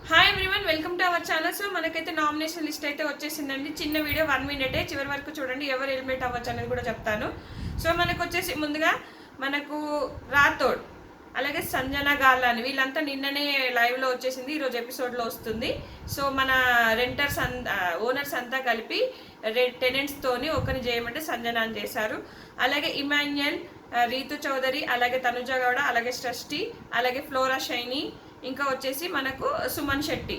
Hi everyone, welcome to our channel. So మనకైతే nomination list అయితే వచ్చేసిందండి. చిన్న వీడియో 1 మినిటే, చివరి వరకు చూడండి. ఎవరు ఎలిమినేట్ అవ్వచ్చు అనేది కూడా చెప్తాను. సో మనకు వచ్చేసి ముందుగా మనకు రాథోడ్, అలాగే సంజన గాలాని, వీళ్ళంతా నిన్ననే లైవ్లో వచ్చేసింది, ఈరోజు ఎపిసోడ్లో వస్తుంది. సో మన రెంటర్స్ ఓనర్స్ అంతా కలిపి టెనెంట్స్తోని ఒకరిని చేయమంటే సంజనాని చేశారు. అలాగే ఇమాన్యుయల్, రీతు చౌదరి, అలాగే తనుజ గౌడ, అలాగే సృష్టి, అలాగే ఫ్లోరా షైని, ఇంకా వచ్చేసి మనకు సుమన్ శెట్టి,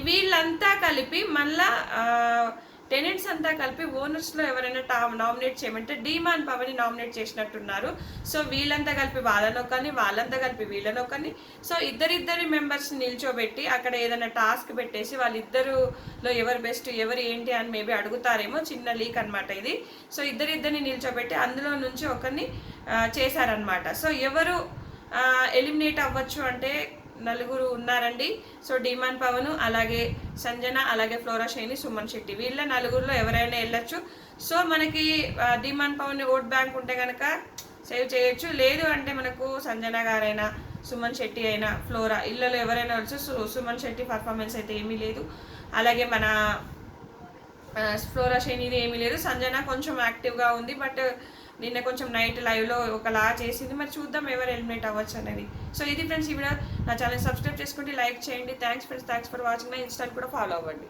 వీళ్ళంతా కలిపి మళ్ళా టెనెంట్స్ అంతా కలిపి ఓనర్స్లో ఎవరైనా నామినేట్ చేయమంటే డీమాన్ పవని నామినేట్ చేసినట్టున్నారు. సో వీళ్ళంతా కలిపి వాళ్ళనొక్కని, వాళ్ళంతా కలిపి వీళ్ళనొక్కని, సో ఇద్దరిద్దరి మెంబర్స్ని నిల్చోబెట్టి అక్కడ ఏదైనా టాస్క్ పెట్టేసి వాళ్ళిద్దరులో ఎవరు బెస్ట్, ఎవరు ఏంటి అని మేబీ అడుగుతారేమో. చిన్న లీక్ అనమాట ఇది. సో ఇద్దరిద్దరిని నిల్చోబెట్టి అందులో నుంచి ఒకరిని చేశారనమాట. సో ఎవరు ఎలిమినేట్ అవ్వచ్చు అంటే నలుగురు ఉన్నారండి. సో డిమాన్ పవన్, అలాగే సంజన, అలాగే ఫ్లోరా షైని, సుమన్ శెట్టి, వీళ్ళ నలుగురిలో ఎవరైనా వెళ్ళొచ్చు. సో మనకి డిమాన్ పవన్ ఓట్ బ్యాంక్ ఉంటే కనుక సేవ్ చేయొచ్చు, లేదు అంటే మనకు సంజన గారైనా, సుమన్ శెట్టి అయినా, ఫ్లోరా, ఇళ్ళలో ఎవరైనా వచ్చు. సుమన్ శెట్టి పర్ఫార్మెన్స్ అయితే ఏమీ లేదు, అలాగే మన ఫ్లోరా షైనిది ఏమీ లేదు. సంజన కొంచెం యాక్టివ్గా ఉంది, బట్ నిన్న కొంచెం నైట్ లైవ్లో ఒకలా చేసింది. మరి చూద్దాం ఎవరు ఎలిమినేట్ అవ్వచ్చు అనేది. సో ఇది ఫ్రెండ్స్ ఈ వీడియో. నా ఛానల్ సబ్స్క్రైబ్ చేసుకుంటే లైక్ చేయండి. Thanks friends, thanks for watching. నా ఇన్స్టాని కూడా ఫాలో అవ్వండి.